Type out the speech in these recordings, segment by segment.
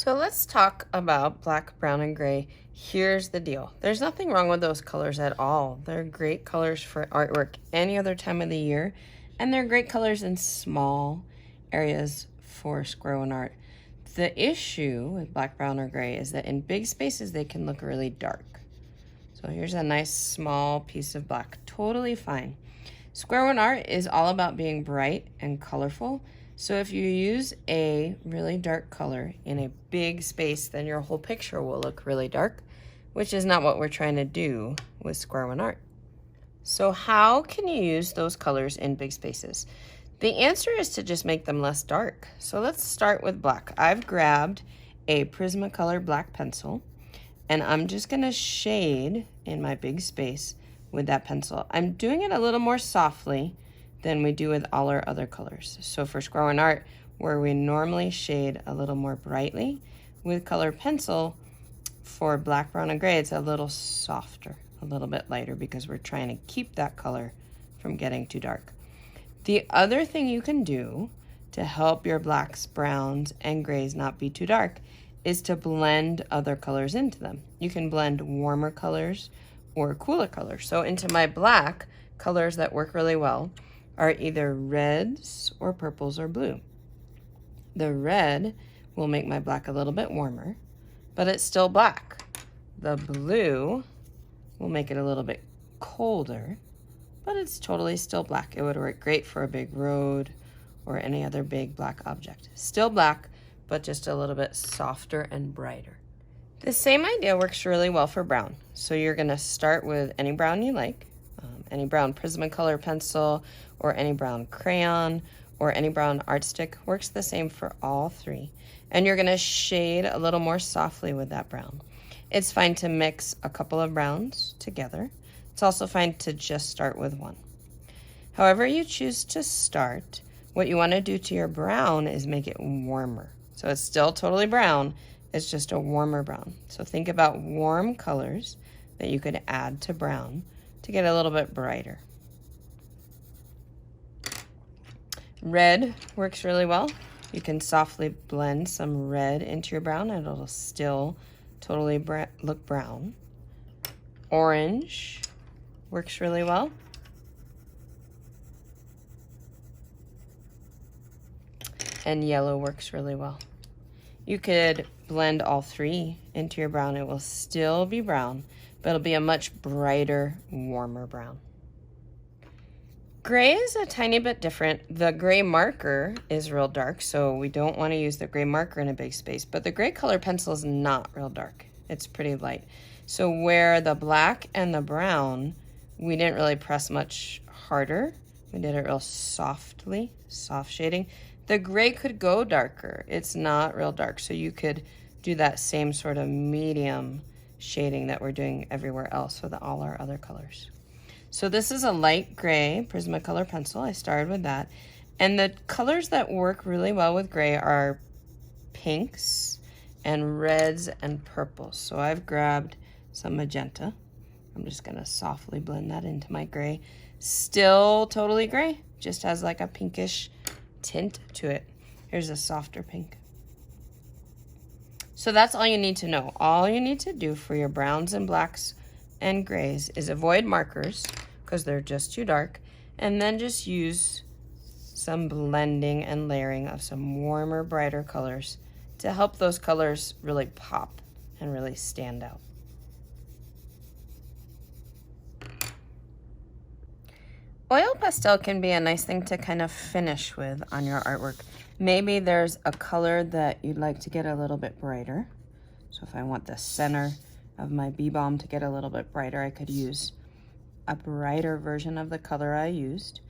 So let's talk about black, brown, and gray. Here's the deal. There's nothing wrong with those colors at all. They're great colors for artwork any other time of the year, and they're great colors in small areas for square one art. The issue with black, brown, or gray is that in big spaces, they can look really dark. So here's a nice small piece of black, totally fine. Square one art is all about being bright and colorful. So if you use a really dark color in a big space, then your whole picture will look really dark, which is not what we're trying to do with square one art. So how can you use those colors in big spaces? The answer is to just make them less dark. So let's start with black. I've grabbed a Prismacolor black pencil, and I'm just gonna shade in my big space with that pencil. I'm doing it a little more softly than we do with all our other colors. So for square one art, where we normally shade a little more brightly, with color pencil, for black, brown, and gray, it's a little softer, a little bit lighter, because we're trying to keep that color from getting too dark. The other thing you can do to help your blacks, browns, and grays not be too dark is to blend other colors into them. You can blend warmer colors or cooler colors. So into my black, colors that work really well are either reds or purples or blue. The red will make my black a little bit warmer, but it's still black. The blue will make it a little bit colder, but it's totally still black. It would work great for a big road or any other big black object. Still black, but just a little bit softer and brighter. The same idea works really well for brown. So you're gonna start with any brown you like, any brown Prismacolor pencil, or any brown crayon, or any brown art stick. Works the same for all three. And you're gonna shade a little more softly with that brown. It's fine to mix a couple of browns together. It's also fine to just start with one. However you choose to start, what you wanna do to your brown is make it warmer. So it's still totally brown, it's just a warmer brown. So think about warm colors that you could add to brown to get a little bit brighter. Red works really well. You can softly blend some red into your brown and it'll still totally look brown. Orange works really well. And yellow works really well. You could blend all three into your brown. It will still be brown, but it'll be a much brighter, warmer brown. Gray is a tiny bit different. The gray marker is real dark, so we don't want to use the gray marker in a big space, but the gray color pencil is not real dark. It's pretty light. So where the black and the brown, we didn't really press much harder. We did it real softly, soft shading. The gray could go darker. It's not real dark, so you could do that same sort of medium shading that we're doing everywhere else with all our other colors. So this is a light gray Prismacolor pencil. I started with that. And the colors that work really well with gray are pinks and reds and purples. So I've grabbed some magenta. I'm just gonna softly blend that into my gray. Still totally gray, just has like a pinkish tint to it. Here's a softer pink. So that's all you need to know. All you need to do for your browns and blacks and grays is avoid markers because they're just too dark, and then just use some blending and layering of some warmer, brighter colors to help those colors really pop and really stand out. Oil pastel can be a nice thing to kind of finish with on your artwork. Maybe there's a color that you'd like to get a little bit brighter. So if I want the center of my bee balm to get a little bit brighter, I could use a brighter version of the color I used.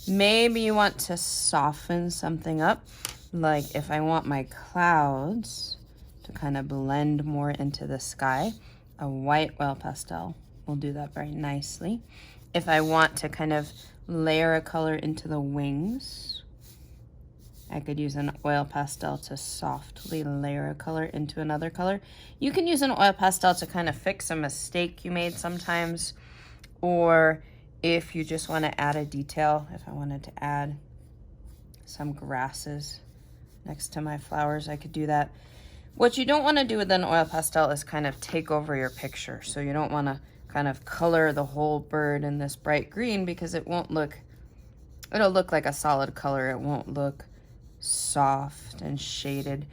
Maybe you want to soften something up, like if I want my clouds to kind of blend more into the sky, a white oil pastel will do that very nicely. If I want to kind of layer a color into the wings, I could use an oil pastel to softly layer a color into another color. You can use an oil pastel to kind of fix a mistake you made sometimes, or if you just want to add a detail. If I wanted to add some grasses next to my flowers, I could do that. What you don't want to do with an oil pastel is kind of take over your picture. So you don't want to kind of color the whole bird in this bright green because it won't look, it'll look like a solid color. It won't look soft and shaded.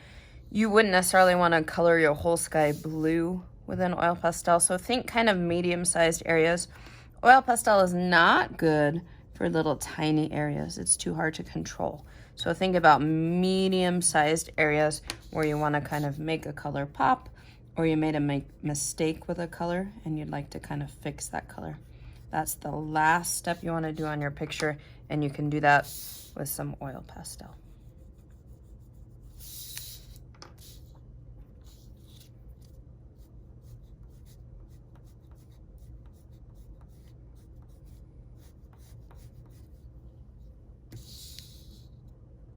You wouldn't necessarily want to color your whole sky blue with an oil pastel. So think kind of medium-sized areas. Oil pastel is not good for little tiny areas. It's too hard to control. So think about medium-sized areas where you want to kind of make a color pop, or you made a mistake with a color and you'd like to kind of fix that color. That's the last step you want to do on your picture, and you can do that with some oil pastel.